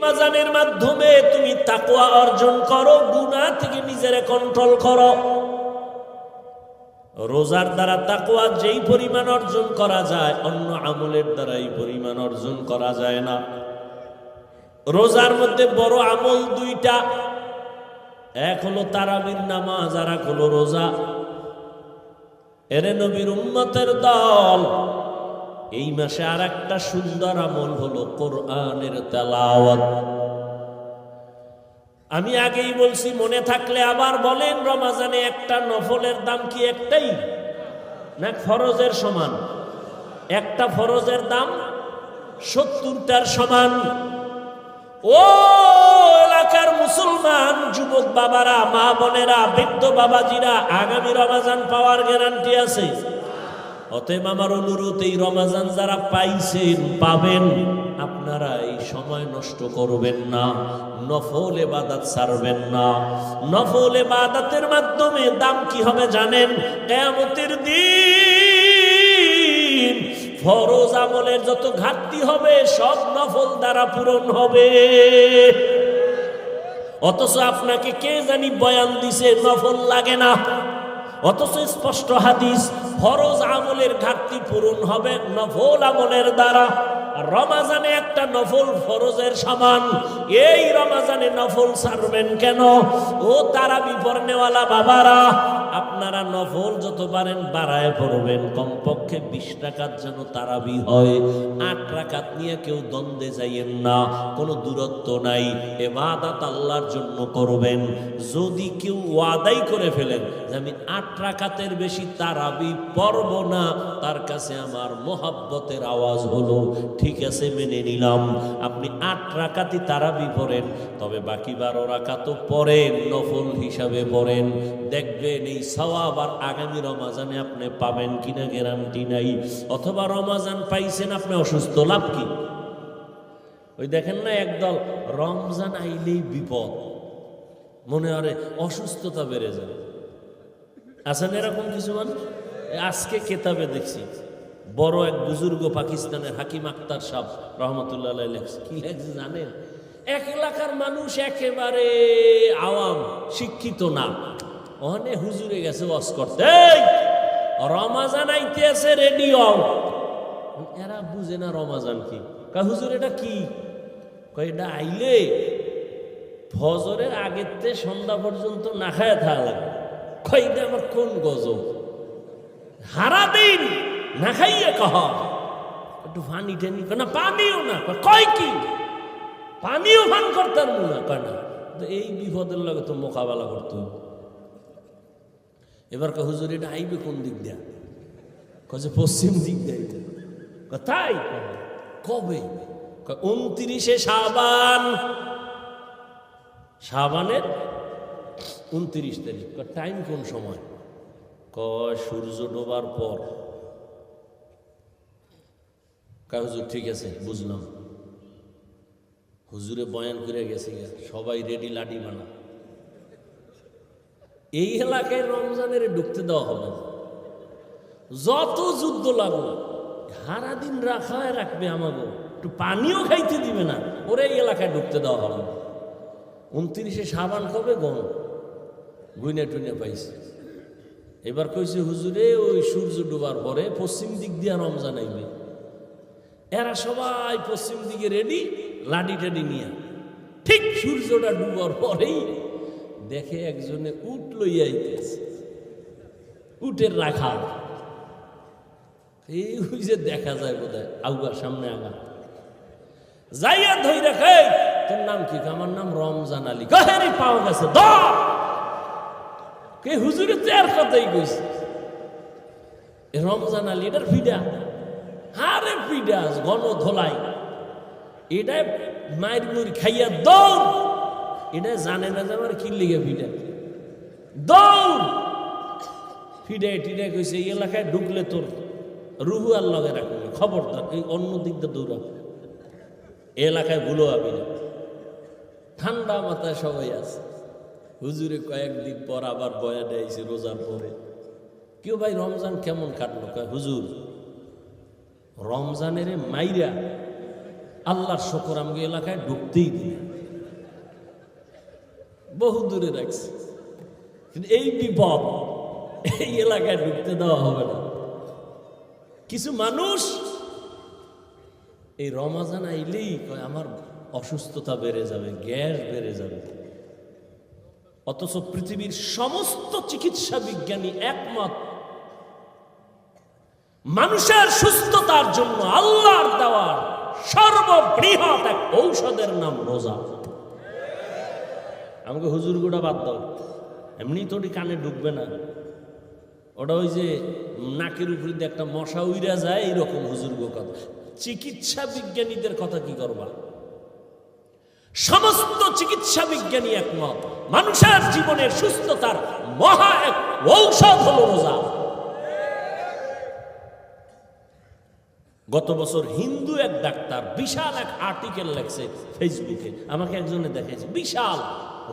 রমজানের মাধ্যমে তুমি তাকওয়া অর্জন করো, গুনাহ থেকে নিজেরে কন্ট্রোল করো। রোজার দ্বারা তাকওয়া যেই পরিমাণ অর্জন করা যায় অন্য আমলের দ্বারা এই পরিমাণ অর্জন করা যায় না। রোজার মধ্যে বড় আমল দুইটা, এক হলো তারাবির নামাজ আর এক হলো রোজা। এরে নবীর উম্মতের দল, এই মাসে আর একটা সুন্দর আমল হলো কোরআনের তেলাওয়াত। আমি আগেই বলছি, মনে থাকলে আবার বলেন, রমজানে একটা নফলের দাম কি একটাই না ফরজের সমান? একটা ফরজের দাম 70টার সমান। ও এলাকার মুসলমান যুবক বাবারা, মা বোনেরা, বৃদ্ধ বাবাজিরা, আগামী রমজান পাওয়ার গ্যারান্টি আছে। অতএব আমার অনুরোধ, এই রমজান যারা পাইছেন পাবেন, আপনারা এই সময় নষ্ট করবেন না, নফল ইবাদত ছাড়বেন না। নফল ইবাদতের মাধ্যমে দাম কি হবে জানেন? কিয়ামতের দিন ফরজ আমলের যত ঘাটতি হবে সব নফল দ্বারা পূরণ হবে। অথচ আপনাকে কে জানি বয়ান দিছে নফল লাগে না, অথচ স্পষ্ট হাদিস, ফরজ আমলের ঘাটতি পূরণ হবে নফল আমলের দ্বারা। রমজানে একটা নফল ফরজের সমান। এই রমজানে নফল ছাড়বেন কেন? ও তারাবি পড়নেওয়ালা বাবারা, আপনারা নফল যত পারেন বাড়ায় পড়বেন। কমপক্ষে 20 রাকাত যেন তারাবি হয়। 8 রাকাত নিয়ে কেউ দ্বন্দ্বে যাইয়েন না, কোনো দূরত্ব নাই। ইবাদত আল্লাহর জন্য করবেন। যদি কেউ ওয়াদাই করে ফেলেন যে আমি 8 রাকাতের বেশি তারাবি পড়ব না, তার কাছে আমার মোহাব্বতের আওয়াজ হলো, ঠিক আছে মেনে নিলাম। আপনি 8 রাকাতই তারাবি পড়েন, তবে বাকি 12 রাকাতও পড়েন, নফল হিসাবে পড়েন। দেখবেন এই সওয়াব আর আগামী রমজানে আপনি পাবেন কিনা গ্যারান্টি নাই। অথবা রমজান পাইছেন, আপনি অসুস্থ, লাভ কি? ওই দেখেন না একদল, রমজান আইলেই বিপদ, মনে হয় অসুস্থতা বেড়ে যাবে। আছেন এরকম কিছু মানুষ? আজকে কেতাবে দেখছি, বড় এক বুজুর্গ পাকিস্তানের হাকিম আক্তার সাহেব রহমতুল্লাহ আলাইহি লেখছে। কি লেখছে জানেন? এক এলাকার মানুষ একেবারে আওয়াম, শিক্ষিত না, ওখানে হুজুরে গেছে ওয়াজ করতে, রমজান আইতে আছে, রেডি হও। এরা বুঝে না রমজান কি। কয় হুজুর এটা কি? কয় এটা আইলে ফজরের আগের থেকে সন্ধ্যা পর্যন্ত না খায় থাকা লাগে। কয় এটা আমার কোন গজব? সারাদিন না খাইয়ে কহ একটু পানি টেনি, না পানিও না। কয় কি পানিও পান করতাম না? কয় না। এই বিপদের লাগে তো মোকাবেলা করতে হবে। এবার হুজুর এটা আইবে কোন দিক দিয়া? কয়ে পশ্চিম দিক দিয়ে। তাই? কবে? 29শে শাবান, শাবানের 29 তারিখ। টাইম কোন সময়? কয় সূর্য ডোবার পর। কয় হুজুর ঠিক আছে বুঝলাম। হুজুরে বয়ান করে গেছে, সবাই রেডি, লাঠি বানা। এই এলাকায় রমজানের ঢুকতে দেওয়া হবে না। যত যুদ্ধ লাগলো, সারাদিন রাখায় রাখবে, আমাকে একটু পানিও খাইতে দিবে না, ওরে এই এলাকায় ঢুকতে দেওয়া হবে না। 29শে শাবান কবে? গণ গুইনে টুইনে পাইছে। এবার কইছে হুজুরে ওই সূর্য ডোবার পরে পশ্চিম দিক দিয়ে রমজান আইবে। এরা সবাই পশ্চিম দিকে রেডি, লাডি টাডি নিয়ে। ঠিক সূর্যটা ডুবার পরেই দেখে একজনে উট লইয়া আইতেছে, উটের রাখা। এই যে দেখা যায় বোধহয় আউগার সামনে আগা যাইয়া ধই রেখে, তোর নাম কি? আমার নাম রমজান আলী। কাহেরি পাওয়া গেছে কে? হুজুরে তো আর কথাই কইছে, রমজান আলী এটার ফিডা। আরে ফিডা গণ ধোলাই, এটা মায়ের মুড়ি খাইয়া দৌড়। এটা জানে না যে আমার কি লিগে ফিডা, দৌড়। ফিডা টিডা কইছে এই এলাকায় ঢুকলে তোর রুহু আর লগে রাখবে, খবরদার এই অন্য দিক দিয়ে দৌড়া, এলাকায় ভুলো আবি না। ঠান্ডা মাথায় সবাই আছে। হুজুরে কয়েকদিন পর আবার বয়ানে আইছে রোজার পরে। কেউ ভাই রমজান কেমন কাটলো? কয় হুজুর রমজানের মাইরা আল্লাহর শুকর আমাকে এলাকায় ঢুকতেই দিই, বহু দূরে রাখছে, কিন্তু এই বিপদ, এই এলাকায় ঢুকতে দেওয়া হবে না। কিছু মানুষ এই রমাজান আইলেই কয় আমার অসুস্থতা বেড়ে যাবে, গ্যাস বেড়ে যাবে, অথচ পৃথিবীর সমস্ত চিকিৎসা বিজ্ঞানী একমত মানুষের সুস্থতার জন্য আল্লাহর দেওয়ার সর্ববৃহৎ এক ঔষধের নাম রোজা। আমাকে হুজুর গুড়া বাদ দাও, এমনি তো কানে ঢুকবে না, ওটা ওই যে নাকের উপরে দিয়ে একটা মশা উইরা যায় এইরকম হুজুর গো কথা। চিকিৎসা বিজ্ঞানীদের কথা কি করবা? সমস্ত চিকিৎসা বিজ্ঞানী একমত মানুষের জীবনের সুস্থতার মহা এক ঔষধ হলো রোজা। গত বছর হিন্দু এক ডাক্তার বিশাল এক আর্টিকেল লেখছে ফেসবুকে, আমাকে একজনে দেখেছে, বিশাল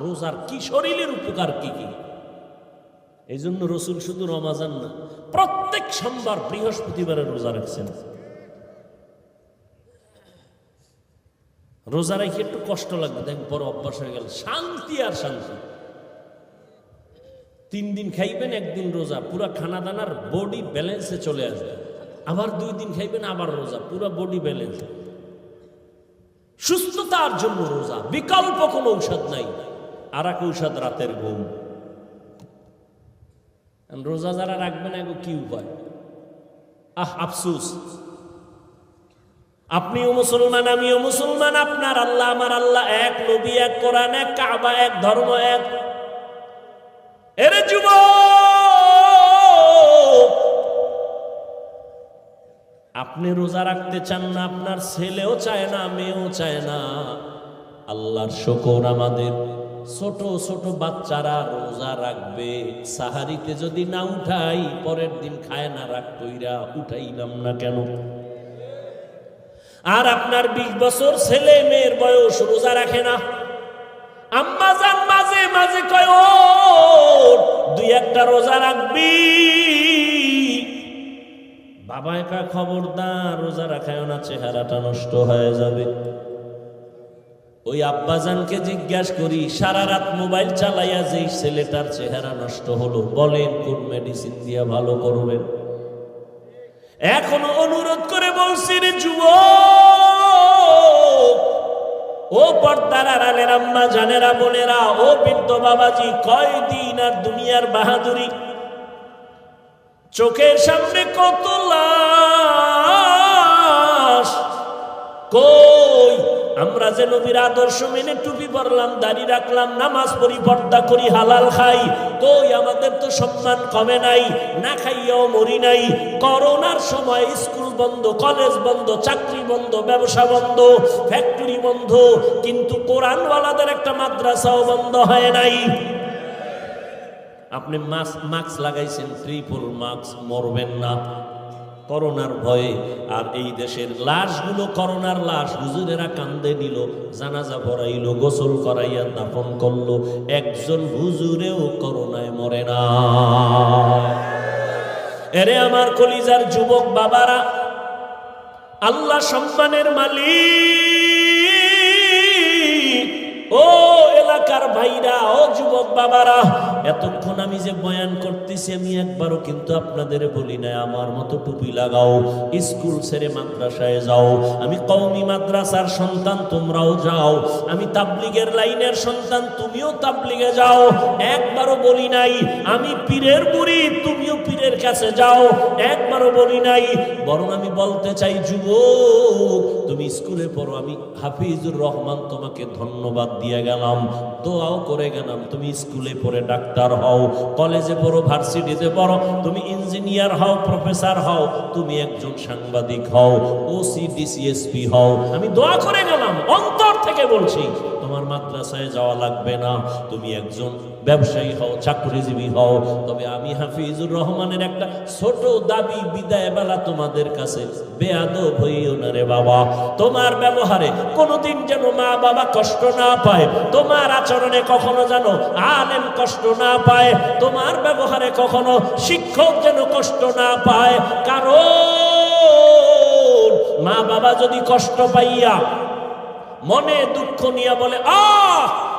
রোজার কি শরীরের উপকার কি কি। এই জন্য রসুল শুধু রমাজান না, প্রত্যেক সোমবার বৃহস্পতিবারে রোজা রাখছেন। রোজা রেখে একটু কষ্ট লাগবে, দেখ বড় অভ্যাস হয়ে গেল, শান্তি আর শান্তি। 3 দিন খাইবেন, 1 দিন রোজা, পুরা খানা দানার বডি ব্যালেন্সে চলে আসবে। আবার 2 দিন খাইবেন, আবার রোজা, পুরা বডি ব্যালেন্স। সুস্থতার জন্য রোজা, বিকল্প কোনো ঔষধ নাই। আর এক ঔষধ রাতের ঘুম। রোজা যারা রাখবে না, এগো কি উপায়? আফসুস, আপনিও মুসলমান, আমিও মুসলমান, আপনার আল্লাহ আমার আল্লাহ এক, নবী এক, কোরআন এক, কাবা এক, ধর্ম এক। এরে যুবক, আপনি রোজা রাখতে চান না, আপনার ছেলেও চায় না, মেয়েও চায় না। আল্লাহর শুকর, আমাদের ছোট ছোট বাচ্চারা রোজা রাখবে। সাহারিতে যদি না উঠাই, পরের দিন খায় না, রাগ কইরা উঠাইলাম না কেন? আর আপনার 20 বছর ছেলে মেয়ের বয়স রোজা রাখে না। আম্মা জান মাঝে মাঝে কয়, ও 2-1টা রোজা রাখবি। বাবা একা খবরদার রোজা রাখায় না, চেহারাটা নষ্ট হয়ে যাবে। ওই আব্বাজানকে জিজ্ঞাসা করি, সারা রাত মোবাইল চালাইয়া যেই ছেলেটার চেহারা নষ্ট হলো, বলেন কোন মেডিসিন দিয়া ভালো করবেন? এখনো অনুরোধ করে বলছি, রে যুবক, ও পর্দার আড়ালের আম্মা জানেরা, বোনেরা, ও বৃদ্ধ বাবাজি, কয়দিন আর দুনিয়ার বাহাদুরি? চোখের সামনে কত লাশ। কই আমরা যে নবীর আদর্শ মেনে টুপি পরলাম, দাড়ি রাখলাম, নামাজ পড়ি, পর্দা করি, হালাল খাই, কই আমাদের তো সম্মান কমে নাই, না খাইয়াও মরি নাই। করোনার সময় স্কুল বন্ধ, কলেজ বন্ধ, চাকরি বন্ধ, ব্যবসা বন্ধ, ফ্যাক্টরি বন্ধ, কিন্তু কোরআনওয়ালাদের একটা মাদ্রাসাও বন্ধ হয় নাই। আপনি মাস্ক লাগাইছেন, ট্রিপল মাস্ক, মরবেন না করোনার ভয়ে। আর এই দেশের লাশগুলো করোনার লাশ, হুজুরেরা কান্দে নিল, জানাজা পড়াইল, গোসল করাইয়া দাফন করলো, একজন হুজুরেও করোনায় মরে না। এরে আমার কলিজার যুবক বাবারা, আল্লাহ সম্মানের মালিক, ও এলাকার ভাইরা, ও যুবক বাবারা, এতক্ষণ আমি যে বয়ান করতেছি, আমি একবারও কিন্তু আপনাদের বলি না আমার মতো টুপি লাগাও, স্কুল ছেড়ে মাদ্রাসায় যাও। আমি কওমি মাদ্রাসার সন্তান, তোমরাও যাও। আমি তাবলিগের লাইনের সন্তান, তুমিও তাবলিগে যাও। একবারও বলি নাই আমি পীরের মুরিদ, তুমিও পীরের কাছে যাও। একবারও বলি নাই। বরং আমি বলতে চাই, যুবক, তুমি স্কুলে পড়ো, আমি হাফিজুর রহমান তোমাকে ধন্যবাদ দিয়ে গেলাম, দোয়াও করে গেলাম। তুমি স্কুলে পড়ে ডাক্তার হও, কলেজে পড়ো, ভার্সিটিতে পড়ো, তুমি ইঞ্জিনিয়ার হও, প্রফেসর হও, তুমি একজন সাংবাদিক হও, ওসি ডিসিএসপি হও, আমি দোয়া করে গেলাম, অন্তর থেকে বলছি। তোমার মাদ্রাসায় যাওয়া লাগবে না, তুমি একজন ব্যবসায়ী হও, চাকরিজীবী হও। তবে আমি হাফিজুর রহমানের একটা ছোট দাবি, বিদায় বেলা তোমাদের কাছে, বেয়াদব হইও না রে বাবা। তোমার ব্যবহারে কোনোদিন যেন মা বাবা কষ্ট না পায়, তোমার আচরণে কখনো যেন আলেম কষ্ট না পায়, তোমার ব্যবহারে কখনো শিক্ষক যেন কষ্ট না পায়। কারণ মা বাবা যদি কষ্ট পাইয়া মনে দুঃখ নিয়ে বলে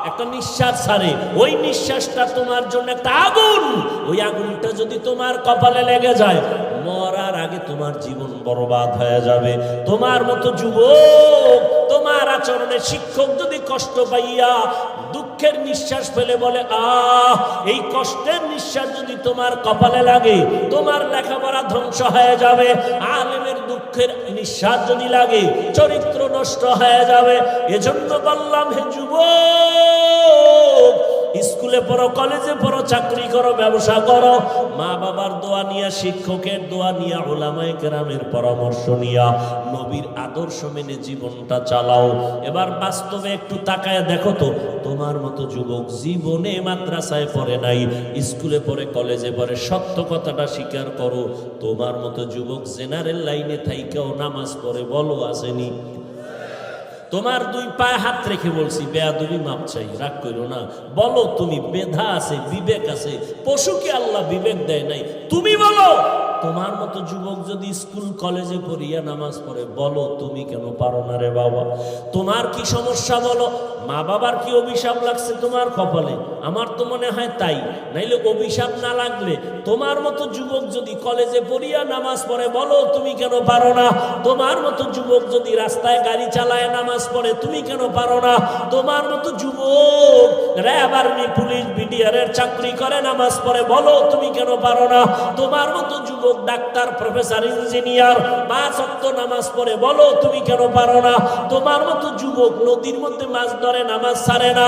একটা নিঃশ্বাস ছাড়ে, ওই নিঃশ্বাসটা তোমার জন্য একটা আগুন। ওই আগুনটা যদি তোমার কপালে লেগে যায়, মরার আগে তোমার জীবন বরবাদ হয়ে যাবে। তোমার মতো যুবক, তোমার আচরণে শিক্ষক যদি কষ্ট পাইয়া দুঃখের নিঃশ্বাস ফেলে বলে এই কষ্টের নিঃশ্বাস যদি তোমার কপালে লাগে, তোমার লেখাপড়া ধ্বংস হয়ে যাবে। আলেমের দুঃখের নিঃশ্বাস যদি লাগে, চরিত্র নষ্ট হয়ে যাবে। এজন্য বললাম, হে যুবক, স্কুলে পড়ো, কলেজে পড়ো, চাকরি করো, ব্যবসা করো, মা বাবার দোয়া নিয়া, শিক্ষকের দোয়া নিয়া, উলামায়ে কেরামের পরামর্শ নিয়া, নবীর আদর্শ মেনে জীবনটা চালাও। এবার বাস্তবে একটু তাকায় দেখো তো, তোমার মতো যুবক জীবনে মাদ্রাসায় পড়ে নাই, স্কুলে পড়ে, কলেজে পড়ে, সত্য কথাটা স্বীকার করো। তোমার মতো যুবক জেনারেল লাইনে থাইকেও নামাজ পড়ে, বলো আসেনি? তোমার দুই পায়ে হাত রেখে বলছি, বেয়াদবি মাপ চাই, রাগ করো না। বলো তুমি, মেধা আছে, বিবেক আছে, পশুকে আল্লাহ বিবেক দেয় নাই। তুমি বলো, তোমার মতো যুবক যদি স্কুল কলেজে পড়িয়া নামাজ পড়ে, বলো তুমি কেন পারো না রে বাবা? তোমার কি সমস্যা বলো? মা বাবার কি অভিশাপ লাগছে তোমার কপালে? আমার তো মনে হয় তাই। নাইলে অভিশাপ না লাগলে তোমার মতো যুবক যদি কলেজে পড়িয়া নামাজ পড়ে, বলো তুমি কেন পারো না? তোমার মতো যুবক যদি রাস্তায় গাড়ি চালায় নামাজ পড়ে, তুমি কেন পারো না? তোমার মতো যুবক র্যাব, আর্মি, পুলিশ, বিডিআর এর চাকরি করে নামাজ পড়ে, বলো তুমি কেন পারো না? তোমার মতো যুবক ডাক্তার, প্রফেসর, ইঞ্জিনিয়ার 5 ওয়াক্ত নামাজ পড়ে, বলো তুমি কেন পারো না? তোমার মতো যুবক নদীর মধ্যে মাছ ধরে, নামাজ ছাড়ে না,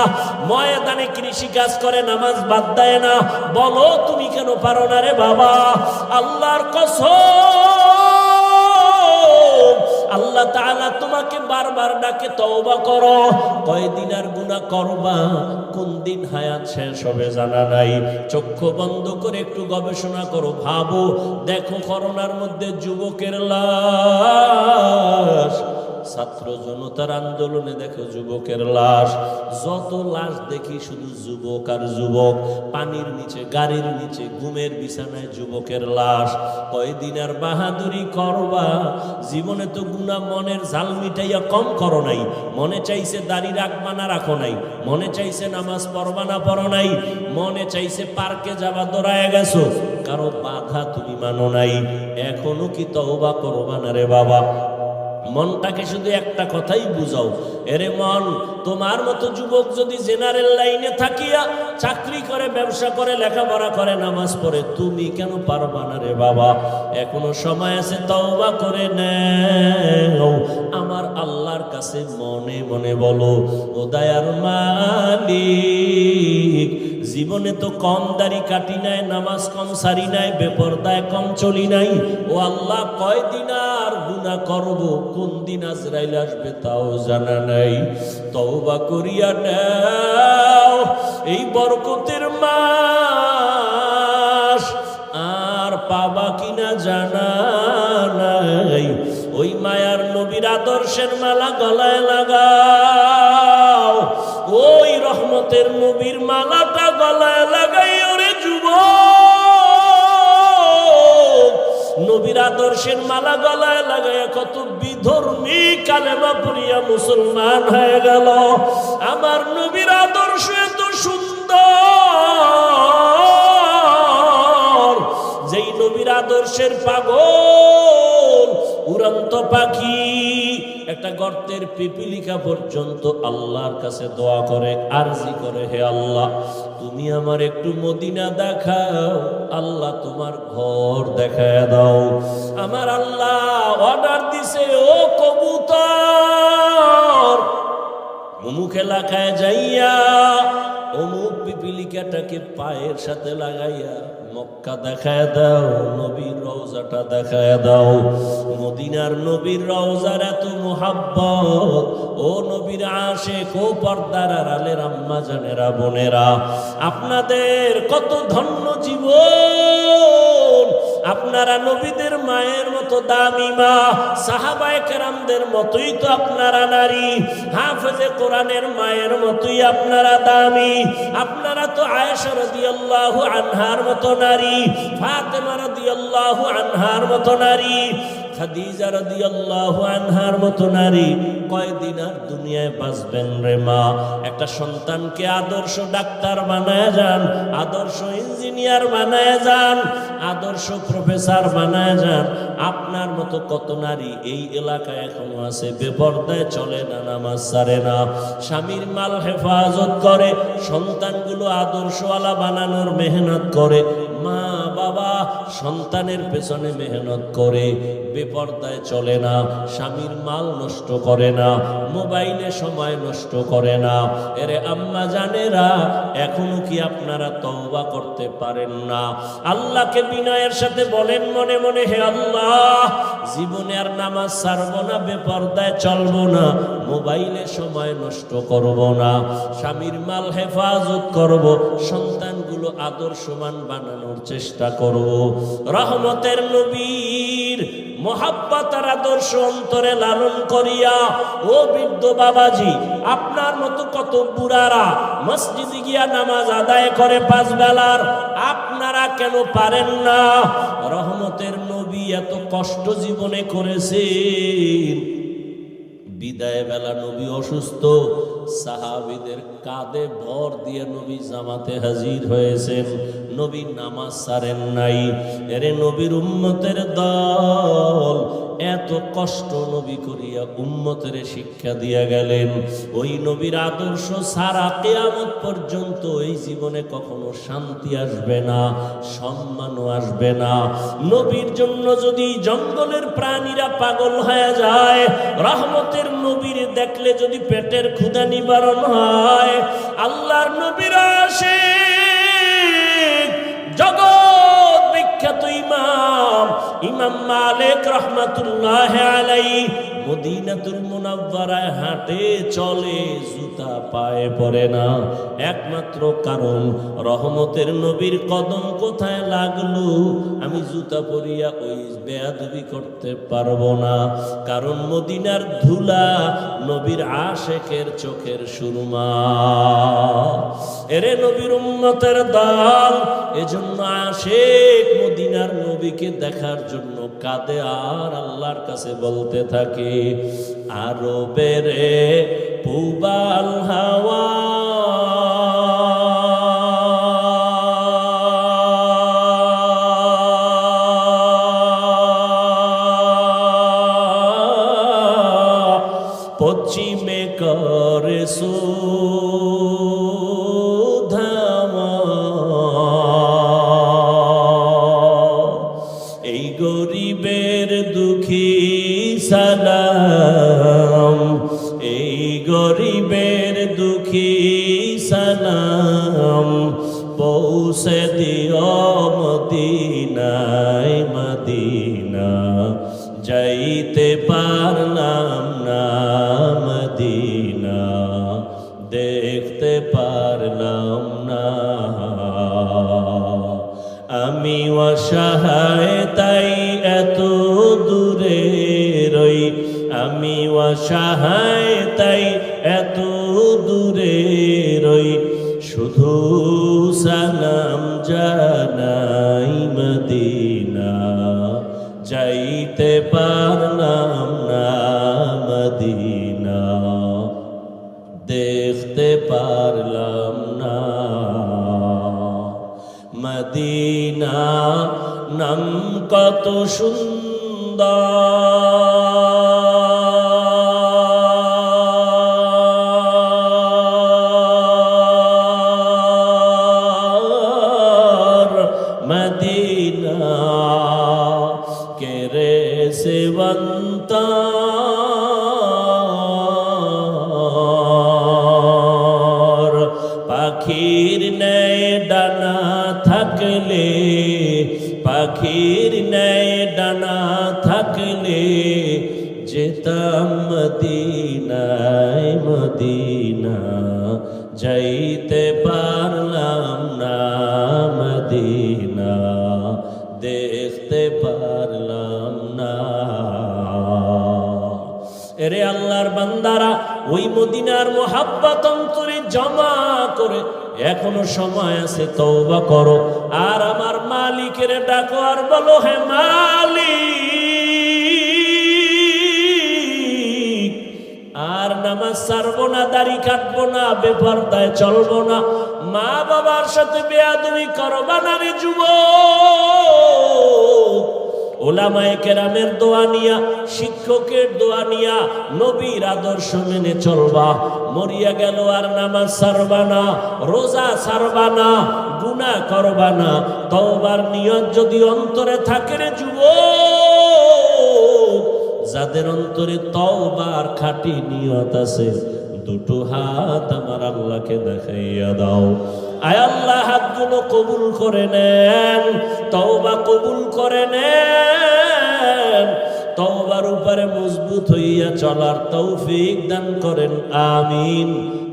ময়দানে কৃষি কাজ করে, নামাজ বাদ দেয় না, বলো তুমি কেন পারো না রে বাবা? আল্লাহর কসম, আল্লাহ তাআলা তোমাকে বারবার ডাকে, তওবা করো। কয়দিন আর গুনাহ করবা, কোন দিন হায়াত শেষ হবে জানা নাই। চক্ষু বন্ধ করে একটু গবেষণা করো, ভাবো, দেখো করোনার মধ্যে যুবকের লাশ, ছাত্র জনতার আন্দোলনে দেখো যুবকের লাশ, যত লাশ দেখি শুধু যুবক আর যুবক, পানির নিচে, গাড়ির নিচে, ঘুমের বিছানায় যুবকের লাশ। কয়দিন আর বাহাদুরি করবা? জীবনে তো গুনাহ মনের ঝাল মিটাইয়া কম করো নাই। মনে চাইছে দাড়ি রাখবা না রাখো নাই, মনে চাইছে নামাজ পড়বা না পড়ো নাই, মনে চাইছে পার্কে যাবা দৌড়ায় গেছো, কারো বাধা তুমি মানো নাই। এখনো কি তওবা করবা না রে বাবা? মনটাকে শুধু একটা কথাই বুঝাও, এরে মন, তোমার মতো যুবক যদি জেনারেল লাইনে থাকিয়া চাকরি করে, ব্যবসা করে, লেখাপড়া করে, নামাজ পড়ে, তুমি কেন পারবা না রে বাবা? এখনো সময় আছে, তওবা করে নাও। আমার আল্লাহর কাছে মনে মনে বলো, ও দয়ার মালিক, জীবনে তো কম দাড়ি কাটি নাই, নামাজ কম সারি নাই, বেপরদায় কম চলি নাই। ও আল্লাহ, কয়দিন আর গুনাহ করব, কোন দিন আজরাইল আসবে তাও জানা নাই। তওবা করিয়া নাও, এই বরকতের মাস আর পাবা কিনা জানা নাই। ওই মায়ার নবীর আদর্শের মালা গলায় লাগাও, ওই রহমতের নবীর মালাটা গলায় লাগাই। ওরে যুবক, নবীর আদর্শের মালা গলায় লাগাইয়া কত বিধর্মী কালেমা পড়িয়া মুসলমান হয়ে গেল। আমার নবীর আদর্শ এত সুন্দর, যেই নবীর আদর্শের পাগল উড়ন্ত পাখি একটা গর্তের পিপিলিকা পর্যন্ত আল্লাহর কাছে দোয়া করে, আরজি করে, হে আল্লাহ, তুমি আমার একটু মদিনা দেখাও, আল্লাহ তোমার ঘর দেখায় দাও। আমার আল্লাহ অর্ডার দিছে, ও কবুতর, অমুক এলাকায় যাইয়া অমুক পিপিলিকাটাকে পায়ের সাথে লাগাইয়া মক্কা দেখায় দাও, নবীর রওজাটা দেখায় দাও। মদিনার নবীর রওজার এত মুহাব্বত, ও নবীর আশিক, ও পর্দার আড়ালের আম্মা জানেরা, বোনেরা, আপনাদের কত ধন্য জীবন। আপনারা নবীদের মায়ের মতো দামি মা, সাহাবায়ে কেরামদের মতোই তো আপনারা নারী, হাফেজে কোরআনের মায়ের মতোই আপনারা দামি। আপনারা তো আয়েশা রাদিয়াল্লাহু আনহার মতো নারী, ফাতেমা রাদিয়াল্লাহু আনহার মতো নারী, খাদিজা রাদিয়াল্লাহু আনহার মতো নারী কয়দিন আর দুনিয়ায় বাঁচবেন রে মা? একটা সন্তানকে আদর্শ ডাক্তার বানায় যান, আদর্শ ইঞ্জিনিয়ার বানায় যান, আদর্শ প্রফেসর বানায় যান। আপনার মতো কত নারী এই এলাকায় এখনো আছে, বেপরদায় চলে না, নামাজ ছাড়ে না, স্বামীর মাল হেফাজত করে, সন্তানগুলো আদর্শওয়ালা বানানোর মেহনত করে, মা বাবা সন্তানের পেছনে মেহনত করে, বেপরদায় চলে না, স্বামীর মাল নষ্ট করে না, মোবাইলে সময় নষ্ট করে না। এরে আম্মা জানেরা, এখনো কি আপনারা তওবা করতে পারেন না? আল্লাহকে বিনয়ের সাথে বলেন মনে মনে, হে আল্লাহ, জীবনে আর নামাজ ছাড়বো না, বেপরদায় চলবো না, মোবাইলে সময় নষ্ট করব না, স্বামীর মাল হেফাজত করব, সন্তানগুলো আদর্শবান বানানোর চেষ্টা করব। রহমতের নবীর মোহাব্বত আর আদর্শ অন্তরে লালন করিয়া, ও বৃদ্ধ বাবাজি, আপনার মতো কত বুড়ারা মসজিদে গিয়া নামাজ আদায় করে 5 বেলার, আপনারা কেন পারেন না? রহমতের নবী এত কষ্ট জীবনে করেছেন, বিদায় বেলা নবী অসুস্থ, সাহাবীদের কাঁধে ভর দিয়ে নবী জামাতে হাজির হয়েছেন, নবী নামাজ ছাড়েন নাই। এরে নবীর উম্মতের দল এত কষ্ট নবী করিয়া উম্মতের শিক্ষা দিয়া গেলেন। ওই নবীর আদর্শ সারা কিয়ামত পর্যন্ত এই জীবনে কখনো শান্তি আসবে না, সম্মানও আসবে না। নবীর জন্য যদি জঙ্গলের প্রাণীরা পাগল হয়ে যায়, রহমতের নবীর দেখলে যদি পেটের ক্ষুধা নিবারণ হয়, আল্লাহর নবীর আশিক জগৎ বিখ্যাত ইমাম মালিক রহমাতুল্লাহ আলাইহি মদিনাতুল মুনাওয়ারায় হাঁটে চলে, জুতা পায়ে পড়ে না, একমাত্র কারণ রহমতের নবীর কদম কোথায় লাগলো, আমি জুতা পরিয়া ওই বেয়াদবি করতে পারবো না। কারণ মদিনার ধুলা নবীর আশেকের চোখের সুরমা। এরে নবীর উম্মতের দল, এজন্য আশেক মদিনার নবীকে দেখার জন্য কাঁদে আর আল্লাহর কাছে বলতে থাকে, আরবের পূবাল হাওয়া পশ্চিমে করে সুধামা, এই গরিবের দুঃখী সালাম, এই গরিবের দুঃখী সালাম, পৌঁছে দিও মদিনায়, মদিনা যাইতে পারলাম না, মদিনা দেখতে পারলাম না। আমি অসহায় তাই এত দূরে রই, আমি অসহায় তাই এত দূরে রই, শুধু সালাম জানাই, মদিনা যাইতে পারলাম না, মদিনা দেখতে পারলাম না। মদিনা নাম কত সুন্দর, মদিনা কেরে সেবন্তা, পাখির ন্যায় ডানা থাকলে, পাখির ন্যায় ডানা থাকলে যেতাম মদিনায়, মদিনা যাইতে পারলাম না, মদিনা দেখতে পারলাম না। এরে আল্লাহর বান্দারা, ওই মদিনার মোহাব্বত অন্তরে জমা করে এখনো সময় আছে, তওবা করো আর আমার মালিকের ডাকো আর বলো, হে মালিক, আর নামাজ ছাড়বো না, দাড়ি কাটবো না, বেপরদায় চলবো না, মা বাবার সাথে বেয়াদবি করবা না রে যুবক। ওলামায়ে কেরামের দোয়া নিয়া, শিক্ষকের দোয়া নিয়া, নবীর আদর্শ মেনে চলবা। মরিয়া গেল আর নামাজ ছাড়বা না, রোজা ছাড়বা না, গুনাহ করবা না। তওবার নিয়ত যদি অন্তরে থাকে রে যুবক, যাদের অন্তরে তওবার খাঁটি নিয়ত আছে, দুটো হাত আমার আল্লাহকে দেখাইয়া দাও। আয় আল্লাহ, হাতগুলো কবুল করে নেন, তওবা কবুল করে নেন, তওবার উপরে মজবুত হইয়া চলার তৌফিক দান করেন, আমিন।